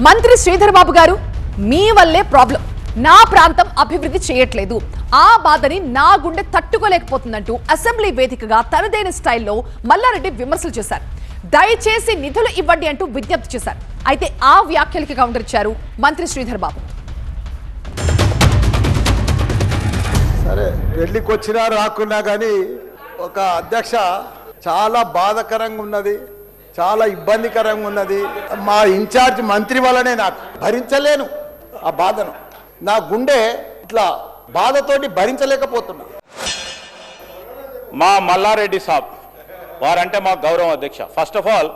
మంత్రి శ్రీధర్ బాబు గారు, మీ వల్లే ప్రాబ్లం, నా ప్రాంతం అభివృద్ధి చేయట్లేదు, ఆ బాధని నా గుండె తట్టుకోలేకపోతుందంటూ అసెంబ్లీ వేదికగా తనదైన స్టైల్లో మల్లారెడ్డి విమర్శలు చేశారు. దయచేసి నిధులు ఇవ్వండి అంటూ విజ్ఞప్తి చేశారు. అయితే ఆ వ్యాఖ్యలకి కౌంటర్ ఇచ్చారు మంత్రి శ్రీధర్ బాబు. సరే, పెళ్లికి వచ్చినా రాకున్నా కానీ ఒక అధ్యక్ష చాలా బాధాకరంగా ఉన్నది, చాలా ఇబ్బందికరంగా ఉన్నది. మా ఇన్ఛార్జ్ మంత్రి వల్లనే నాకు భరించలేను ఆ బాధను. నా గుండె ఇట్లా బాధతోటి భరించలేకపోతున్నా. మా మల్లారెడ్డి సాబ్ వారంటే మా గౌరవం అధ్యక్ష. ఫస్ట్ ఆఫ్ ఆల్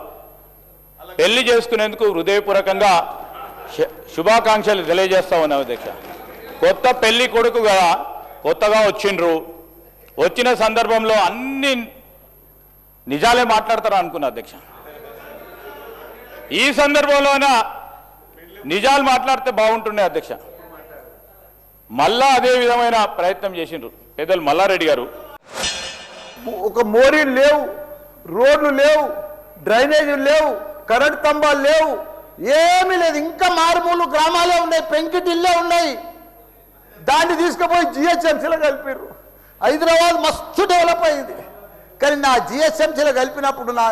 పెళ్లి చేసుకునేందుకు హృదయపూర్వకంగా శుభాకాంక్షలు తెలియజేస్తా ఉన్నాం అధ్యక్ష. కొత్త పెళ్లి కొడుకు కదా, కొత్తగా వచ్చిండ్రు, వచ్చిన సందర్భంలో అన్ని నిజాలే మాట్లాడతారు అనుకున్నా అధ్యక్ష. ఈ సందర్భంలోన నిజాలు మాట్లాడితే బాగుంటుండే అధ్యక్ష. మళ్ళా అదే విధమైన ప్రయత్నం చేసిండ్రు పెద్దలు మల్లారెడ్డి గారు. ఒక మోరీలు లేవు, రోడ్లు లేవు, డ్రైనేజీలు లేవు, కరెంట్ స్తంభాలు లేవు, ఏమీ లేదు. ఇంకా మారుమూలు గ్రామాలే ఉన్నాయి, పెంకిటిల్లే ఉన్నాయి. దాన్ని తీసుకుపోయి జిహెచ్ఎంసీలో కలిపారు. హైదరాబాద్ మస్తు డెవలప్ అయింది. కానీ నా జిహెచ్ఎంసీలో కలిపినప్పుడు, నా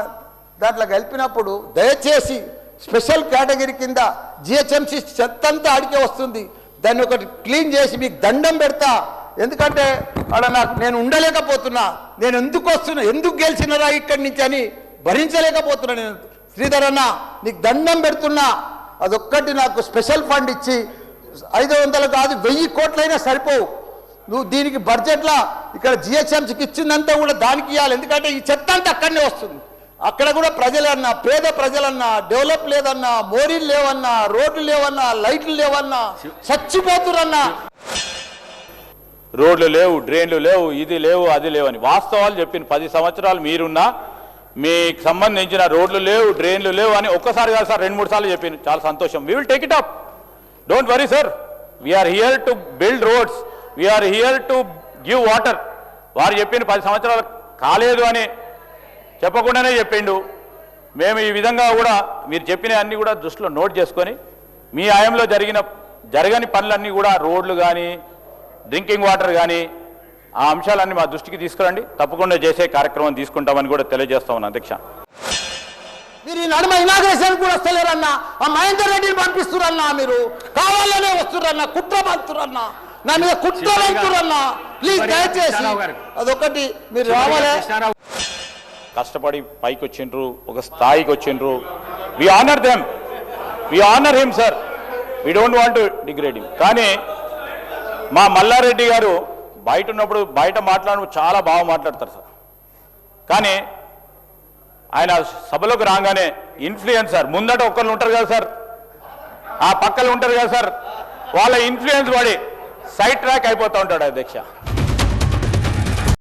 దాంట్లో కలిపినప్పుడు దయచేసి స్పెషల్ కేటగిరీ కింద జిహెచ్ఎంసీ చెత్తంతా అడిగే వస్తుంది, దాన్ని ఒకటి క్లీన్ చేసి మీకు దండం పెడతా. ఎందుకంటే అక్కడ నేను ఉండలేకపోతున్నా, నేను ఎందుకు వస్తున్నా, ఎందుకు గెలిచినరా ఇక్కడి నుంచి అని భరించలేకపోతున్నా. నేను శ్రీధర్ అన్న నీకు దండం పెడుతున్నా, అదొక్కటి నాకు స్పెషల్ ఫండ్ ఇచ్చి 500 కాదు 1000 కోట్లైనా సరిపోవు. నువ్వు దీనికి బడ్జెట్లో ఇక్కడ జిహెచ్ఎంసీకి ఇచ్చిందంతా కూడా దానికి ఇవ్వాలి. ఎందుకంటే ఈ చెత్త అంతా అక్కడనే వస్తుంది. అక్కడ కూడా ప్రజలన్నా, పేద ప్రజలన్నా, డెవలప్ లేదన్నా, మోరీలు లేవన్నా, రోడ్లు లేవన్నా, లైట్లు లేవన్నా, చచ్చిపోతురన్నా. రోడ్లు లేవు, డ్రైన్లు లేవు, ఇది లేవు, అది లేవని వాస్తవాలు చెప్పిన 10 సంవత్సరాలు మీరున్నా మీకు సంబంధించిన రోడ్లు లేవు, డ్రైన్లు లేవు అని ఒక్కసారి కాదు సార్, 2-3 సార్లు చెప్పింది. చాలా సంతోషం. We will take it up, don't worry sir. We are here to build roads, we are here to give water. వారు చెప్పిన 10 సంవత్సరాలు కాలేదు అని చెప్పకుండానే చెప్పిండు. మేము ఈ విధంగా కూడా మీరు చెప్పిన అన్నీ కూడా దృష్టిలో నోట్ చేసుకొని మీ హయాంలో జరగని పనులన్నీ కూడా, రోడ్లు కానీ, డ్రింకింగ్ వాటర్ కానీ, ఆ అంశాలన్నీ మా దృష్టికి తీసుకురండి. తప్పకుండా చేసే కార్యక్రమం తీసుకుంటామని కూడా తెలియజేస్తా ఉన్నాను అధ్యక్ష. మీరు ఈ నడుమ ఇనాగ్రేషన్ కూడా వస్తలేరన్నా, ఆ మహేందర్ రెడ్డిని పంపిస్తురన్నా, మీరు కావాలనే వస్తురన్నా, కుట్ర పంతురన్నా, నా మీద కుట్ర పంతురన్నా. ప్లీజ్ దయచేసి అదొకటి మీరు రావాలే. కష్టపడి పైకి వచ్చిండ్రు, ఒక స్థాయికి వచ్చిండ్రు. We honour them, we honour him sir, we don't want to degrade him. కానీ మా మల్లారెడ్డి గారు బయట ఉన్నప్పుడు బయట మాట్లాడడం చాలా బాగా మాట్లాడతారు సార్. కానీ ఆయన సభలోకి రాగానే ఇన్ఫ్లుయెన్సర్ ముందట ఒక్కరు ఉంటారు కదా సార్, ఆ పక్కలు ఉంటారు కదా సార్, వాళ్ళ ఇన్ఫ్లుయెన్స్ పడి సైడ్ ట్రాక్ అయిపోతూ ఉంటాడు అధ్యక్ష.